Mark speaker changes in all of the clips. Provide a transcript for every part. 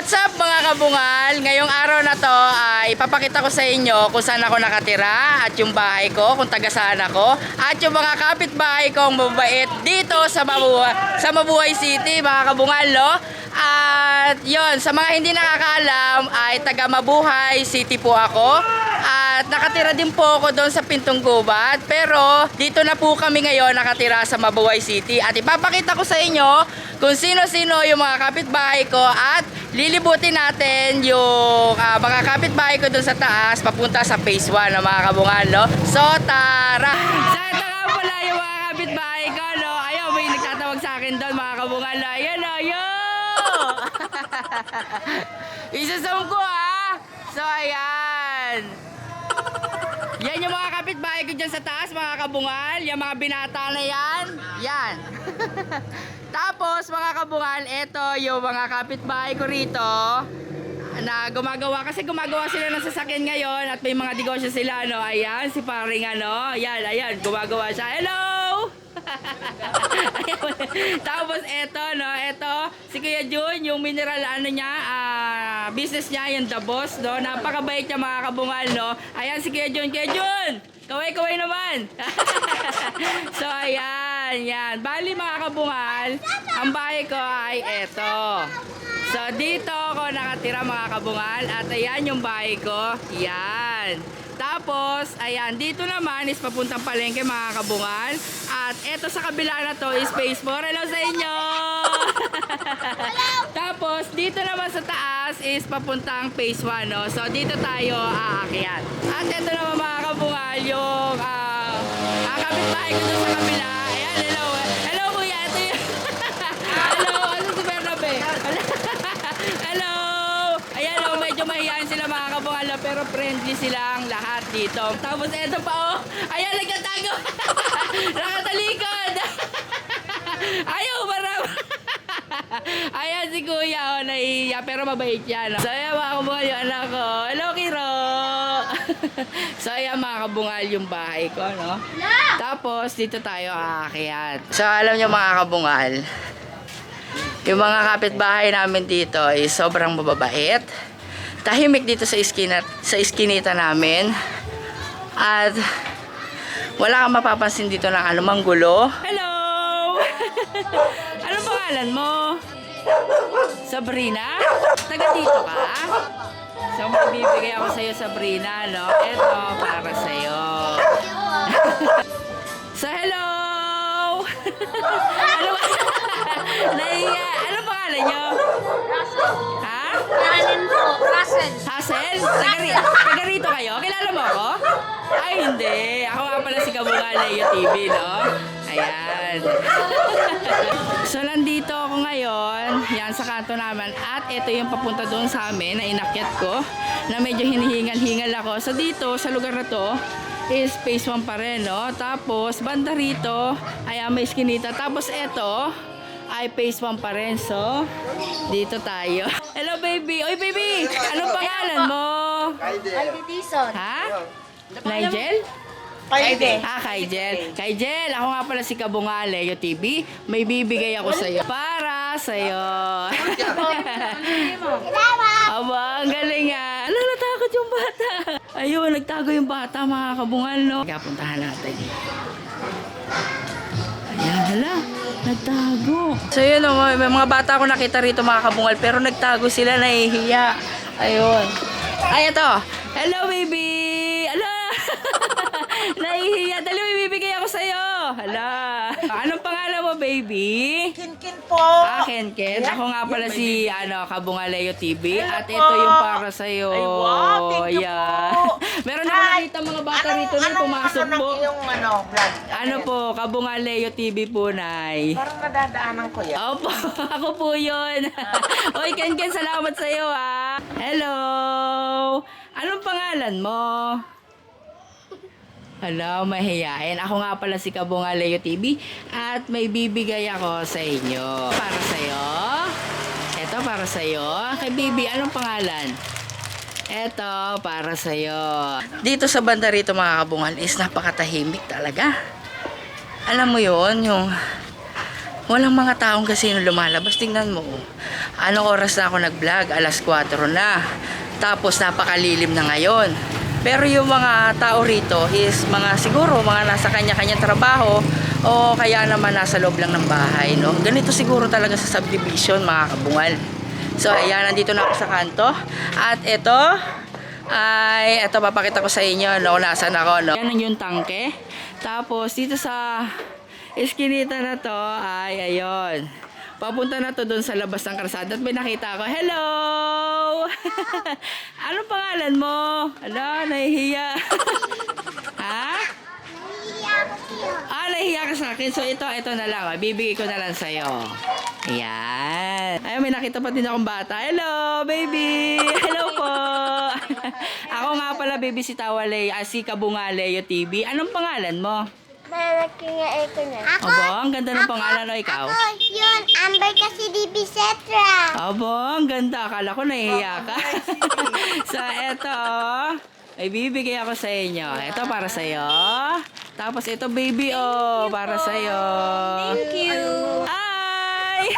Speaker 1: What's up mga kabungal? Ngayong araw na to ay ipapakita ko sa inyo kung saan ako nakatira at yung bahay ko, kung taga saan ako at yung mga kapitbahay kong mabait dito sa Mabuhay City mga kabungal, no? At yon, sa mga hindi nakakaalam ay taga Mabuhay City po ako at nakatira din po ako doon sa Pintong Gubat, pero dito na po kami ngayon nakatira sa Mabuhay City at ipapakita ko sa inyo kung sino-sino yung mga kapitbahay ko at lilibutin natin yung mga kapitbahay ko doon sa taas papunta sa phase 1 ng mga kabungal, no? So tara! So ito nga pala yung mga kapitbahay ko, no? Ayaw, may nagtatawag sa akin doon mga kabungal, no? Ayan, no? Yo! Isasam ko, ha? So ayan. Yan yung mga kapitbahay ko dyan sa taas mga kabungal. Yung mga binata na yan. Yan. Tapos mga kabungal, eto yung mga kapitbahay ko rito na gumagawa, kasi gumagawa sila ng sasakyan ngayon at may mga negosyo sila, no? Ayan, si paring ano, ayan, gumagawa siya. Hello! Tapos eto, no? Eto, si Kuya Jun, yung mineral ano niya, business niya, yung The Boss, no? Napakabait niya mga kabungal, no? Ayan si Kuya Jun. Kuya Jun! Kaway-kaway naman! So ayan, yan. Bali mga kabungal, ang bahay ko ay eto. So dito ako nakatira mga kabungal at ayan yung bahay ko. Yan. Tapos, ayan, dito naman is papuntang palengke mga kabungal. At eto sa kabila na to is phase 4. Hello sa inyo! Tapos, dito naman sa taas is papuntang phase 1, no? So, dito tayo aakyat. At eto naman mga kabungal, yung kapitbahay ko doon sa kabila. Ayan, hello. Hello kuya, ito yung... Hello, ano si Bernabe? Hello! Ayan, oh, medyo mahihain sila mga kabungal, pero friendly silang lahat dito. Tapos eto pa, oh. Ayan, nagtatago. Nakatalikod. Ayaw, marami. Ayan si kuya, oh, nahihiya, pero mabait yan. So, ayan mga kabungal yung anak ko. Hello, Kiro. So, ayan mga kabungal yung bahay ko, no? Tapos, dito tayo aakyat. So, alam nyo mga kabungal, yung mga kapitbahay namin dito ay sobrang mababait. Tahimik dito sa iskinita namin. At wala kang mapapansin dito ng anumang gulo. Hello! Anong pangalan mo? Sabrina? Taga dito ka? So magbibigay ako sa'yo, Sabrina, no? Eto, para sa'yo. So hello! Ano ba? Naiya. Ano pangalan nyo? Ha?
Speaker 2: Kanin po, Russell.
Speaker 1: Hassel? Taga rito kayo? Kilala mo ako? Ay, hindi. Ako nga pala si Kabungal Leo TV, no? Ayan. So, nandito ako ngayon. Yan, sa kanto naman. At ito yung papunta doon sa amin na inakyat ko. Na medyo hinihingal-hingal ako. So, dito, sa lugar na to, is phase 1 pa rin, no? Tapos, banda rito, ayan, may skinita. Tapos, ito, ay phase 1 pa rin. So, dito tayo. Hello, baby! Oy, baby! Anong pangalan mo?
Speaker 2: Aldi Dison.
Speaker 1: Ha? Nigel?
Speaker 2: Kaide.
Speaker 1: Kaijel, ako nga pala si Kabungal Leo TV. May bibigay ako sa'yo. Para sa'yo. Aba, ang galing nga. Ala, natakot yung bata. Ayun, nagtago yung bata mga kabungal, no? Puntahan natin. Ayan, hala. Nagtago. So yun, may mga bata ako nakita rito mga kabungal, pero nagtago sila, nahihiya. Ayun. Ay, ito. Hello, baby. Ala. Nahihiya. Dali, may bibigay ako sa'yo. Hala. Anong pangalan mo, baby?
Speaker 2: Kinkin po.
Speaker 1: Ken. Ako nga pala si Kabungal Leo TV. At ito yung para sa'yo.
Speaker 2: Ay, wow. Thank you po.
Speaker 1: Meron ako nakita mga bata rito na pumasok po.
Speaker 2: Yung vlog?
Speaker 1: Ano po, Kabungal Leo TV po, Nay.
Speaker 2: Parang nadadaanan ko yan.
Speaker 1: Opo, ako po yun. Oy, Ken, salamat sa'yo, ha. Hello. Anong pangalan mo? Hello, mahihain. Ako nga pala si Kabungal Leo TV at may bibigay ako sa inyo. Para sa'yo. Ito, para sa'yo. Kay baby, anong pangalan? Ito, para sa'yo. Dito sa banda rito mga kabungal is napakatahimik talaga. Alam mo yon, yung Walang mga taong casino lumalabas. Tingnan mo. Anong oras na ako nag-vlog? Alas 4 na. Tapos napakalilim na ngayon. Pero yung mga tao rito is mga siguro mga nasa kanya-kanyang trabaho o kaya naman nasa loob lang ng bahay, no? Ganito siguro talaga sa subdivision, mga kabungal. So, ayan, nandito na ako sa kanto. At ito, papakita ko sa inyo, no, nasan ako, no? Yan yung tangke. Tapos, dito sa iskinita na to, ay, ayun. Papunta na to doon sa labas ng kalsada at may nakita ako. Hello! Anong pangalan mo? Ala, nahihiya. Ha? Nahihiya ka sa akin. So, ito na lang. Bibigay ko na lang sa'yo. Ayan. Ayun, may nakita pa din akong bata. Hello, baby! Hello po! Ako nga pala, baby, si Tawalay, si Kabungaleo TV. Anong pangalan mo?
Speaker 3: Malaki nga ito na.
Speaker 1: Abo, ang ganda ng pangalan, o ikaw?
Speaker 3: Ako, yun. Amber kasi di Bisetra.
Speaker 1: Abo, ang ganda. Akala ko nahihiya ka. So, eto, ay bibigay ako sa inyo. Ito para sa'yo. Tapos ito, baby, para sa'yo.
Speaker 3: Thank you.
Speaker 1: Ay!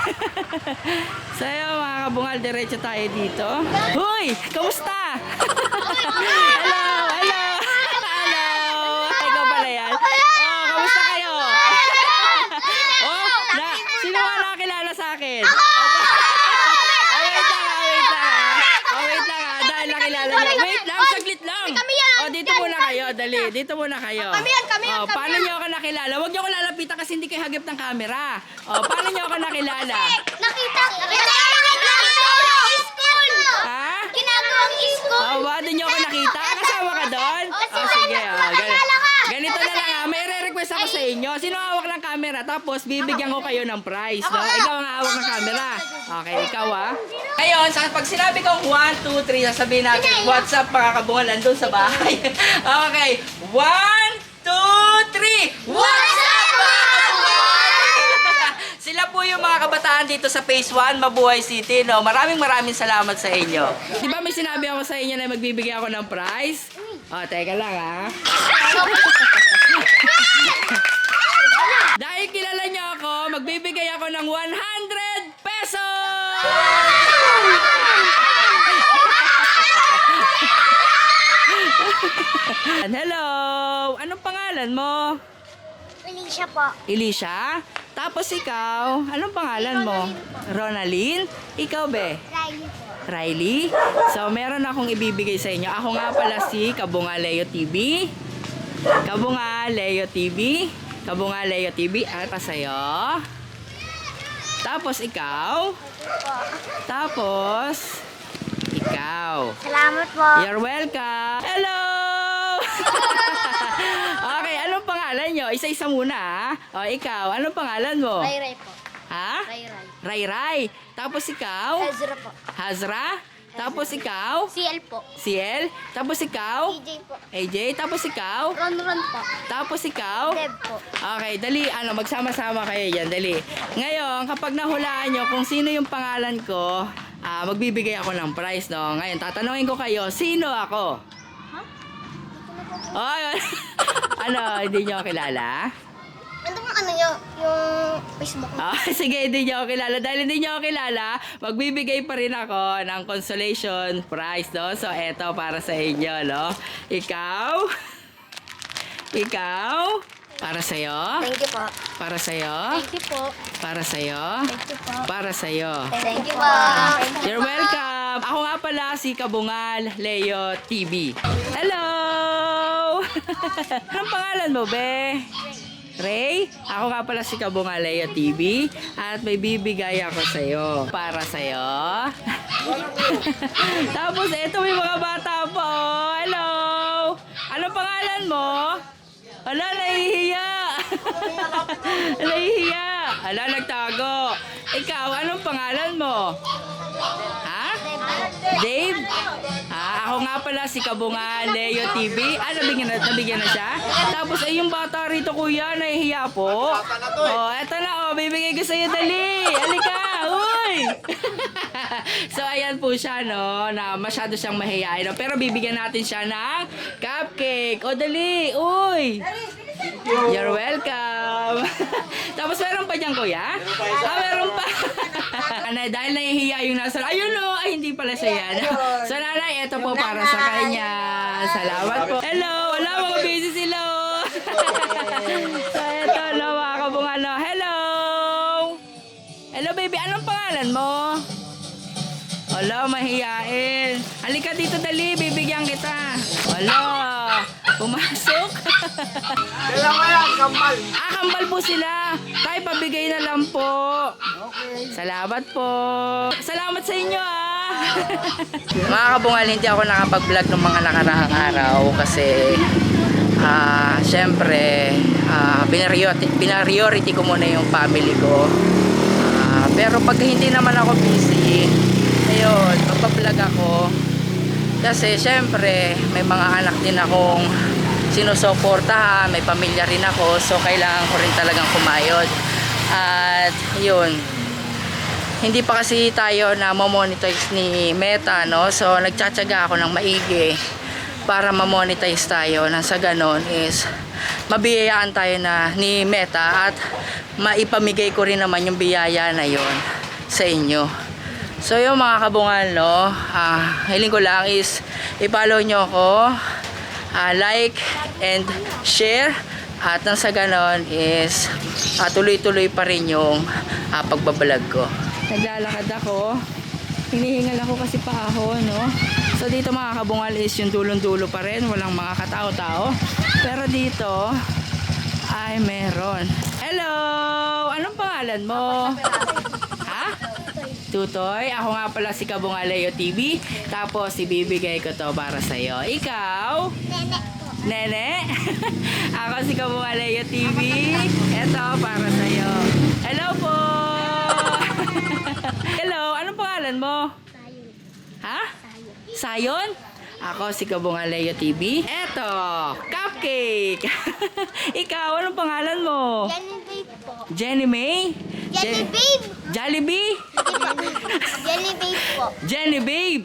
Speaker 1: Sa'yo, mga kabungal, diretso tayo dito. Hoy! Kamusta? Hello! Hello! Hello! Ikaw pala yan. Kamusta kayo? Sino nga nakakilala sa akin? Wait lang. Dahil nakilala niyo. Wait lang, saglit lang. Dito muna kayo. Dali, dito muna kayo.
Speaker 3: Kami yan.
Speaker 1: Paano niyo ako nakilala? Huwag niyo ako lalapitan kasi hindi kayo hagip ng camera. Paano niyo ako nakilala?
Speaker 3: Nakita ko ginagawang school.
Speaker 1: Ha?
Speaker 3: Ginagawang school.
Speaker 1: Doon niyo ako nakita? Kasama ka doon? Sige. Ganito na lang. May re-request ako sa inyo. Sino hawak ng camera? Tapos bibigyan ko kayo ng prize. No? Ikaw ang hawak ng camera. Okay, ikaw Ngayon, pag sinabi kong 1, 2, 3, sasabihin natin, what's up mga kabungal, andun sa bahay. Okay, 1, 2, 3, what's up mga kabungal? Sila po yung mga kabataan dito sa Phase 1, Mabuhay City. No? Maraming salamat sa inyo. Di ba may sinabi ako sa inyo na magbibigay ako ng prize? Teka lang Dahil kilala niyo ako, magbibigay ako ng 100 pesos! Hello! Anong pangalan mo?
Speaker 3: Felicia po.
Speaker 1: Elisha? Tapos ikaw, anong pangalan mo? Ronalyn? Ikaw be?
Speaker 3: Riley po.
Speaker 1: Riley? So, meron akong ibibigay sa inyo. Ako nga pala si Kabungaleo TV. Kabungaleo TV. Kabungaleo TV. At sa'yo. Tapos ikaw. Tapos ikaw.
Speaker 3: Salamat po.
Speaker 1: You're welcome. Hello! Okay, anong pangalan nyo? Isa-isa muna ikaw, anong pangalan mo?
Speaker 3: Ray po.
Speaker 1: Ha?
Speaker 3: Ray.
Speaker 1: Ray. Tapos ikaw?
Speaker 3: Ezra po.
Speaker 1: Hazra? Tapos ikaw?
Speaker 3: CL po.
Speaker 1: CL? Tapos ikaw?
Speaker 3: DJ po.
Speaker 1: AJ? Tapos ikaw?
Speaker 3: Ron po.
Speaker 1: Tapos ikaw?
Speaker 3: Deb po.
Speaker 1: Okay, dali, magsama-sama kayo yan, dali. Ngayon, kapag nahulaan nyo kung sino yung pangalan ko, magbibigay ako ng prize, no? Ngayon, tatanungin ko kayo, sino ako? Hindi nyo kilala?
Speaker 3: Ano bang yung Facebook mo?
Speaker 1: Sige, hindi nyo ako kilala. Dahil hindi nyo ako kilala, magbibigay pa rin ako ng consolation prize, no? So, eto para sa inyo, no? Ikaw? Para sa'yo?
Speaker 3: Thank you po.
Speaker 1: Para sa'yo?
Speaker 3: Thank you po.
Speaker 1: Para sa'yo?
Speaker 3: Thank you po.
Speaker 1: Para sa'yo.
Speaker 3: Thank you po.
Speaker 1: You're welcome! Ako nga pala si Kabungal Leo TV. Hello! Anong pangalan mo, be? Ray? Ako nga pala si Kabungal Leo TV at may bibigay ako sa'yo. Para sa'yo. Tapos eto may mga bata po. Hello! Anong pangalan mo? Ala, nahihiya! Nahihiya! Ala, nagtago. Ikaw, anong pangalan mo? Ha? Dave? Ako nga pala si Kabungal Leo TV. Nabigyan na siya. Tapos yung bata rito, kuya, nahihiya po. Eto na, bibigay ko sa'yo, dali. Halika, uy! So, ayan po siya, no, na masyado siyang mahihain. No? Pero bibigyan natin siya ng cupcake. Dali, uy! You're welcome. Tapos meron pa dyan, kuya? Meron pa. Dahil nahihiya yung nasa... Ayun o! Ay, hindi pala siya yan. So, nanay, ito po para sa kanya. Salamat po. Hello! Wala, mga busy sila. So, ito, no, mga kabungalo. Hello! Hello, baby. Anong pangalan mo? Wala, mahiyain. Halika dito, dali. Bibigyan kita. Wala. Pumasok.
Speaker 2: Dalawa yan, kambal.
Speaker 1: Kambal po sila. Tay, pabigay na lang po.
Speaker 2: Okay.
Speaker 1: Salamat po. Salamat sa inyo, Mga kabungal, hindi ako nakapag-vlog ng mga nakaraang araw kasi syempre, pinariority ko muna yung family ko. Pero pag hindi naman ako busy, ayun, magpa-vlog ako. Kasi syempre, may mga anak din akong sinusuportahan, may pamilya rin ako, so kailangan ko rin talagang kumayod. At yun, hindi pa kasi tayo na mamonetize ni Meta, no? So nagtsatsaga ako ng maigi para mamonetize tayo, na sa ganon is mabiyayaan tayo na ni Meta at maipamigay ko rin naman yung biyaya na yon sa inyo. So yung mga kabungal, no, hiling ko lang is i-follow nyo ako, like and share, at nang sa ganon is tuloy-tuloy pa rin yung pagbablog ko. Naglalakad ako, hinihingal ako kasi paahon, no. So dito mga kabungal is yung dulong-dulo pa rin, walang mga katao-tao, pero dito ay meron. Hello! Anong pangalan mo? Tutoy. Ako nga pala si Kabungalayo TV. Tapos ibibigay ko to para sa'yo. Ikaw?
Speaker 3: Nene po.
Speaker 1: Nene? Ako si Kabungalayo TV. Ito para sa'yo. Hello po! Hello, anong pangalan mo?
Speaker 3: Sayon.
Speaker 1: Ha? Sayon? Ako si Kabungalayo TV. Ito, cupcake. Ikaw, anong pangalan mo?
Speaker 3: Jenny Babe po.
Speaker 1: Jenny May?
Speaker 3: Jenny Babe.
Speaker 1: Jollibee?
Speaker 3: Jenny Babe po.
Speaker 1: Jenny Babe.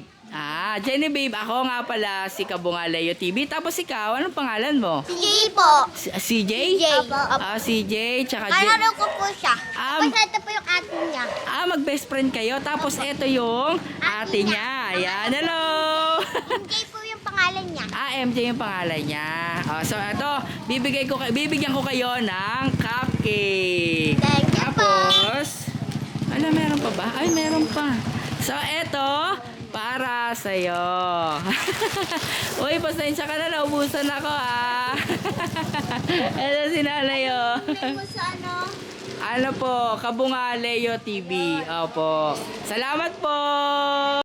Speaker 1: Jenny Babe. Ako nga pala si Kabungalayo TV. Tapos ikaw, anong pangalan mo?
Speaker 3: Si Jay po.
Speaker 1: CJ?
Speaker 3: CJ.
Speaker 1: CJ, tsaka
Speaker 3: Kalaro ko po siya.
Speaker 1: Um,
Speaker 3: Tapos ito po yung ate niya.
Speaker 1: mag-best friend kayo. Tapos ito yung ate niya. Ayan, hello!
Speaker 3: Jay po yung pangalan niya.
Speaker 1: MJ yung pangalan niya. So ito, bibigyan ko kayo ng cupcake.
Speaker 3: Thank you po.
Speaker 1: Tapos, meron pa ba? Ay, meron pa. So, eto, para sa'yo. Uy, pasensya ka na, naubusan ako, Eto si nanay,
Speaker 3: Bigay mo sa ano?
Speaker 1: Ano po, Kabungalayo TV. Opo. Salamat po.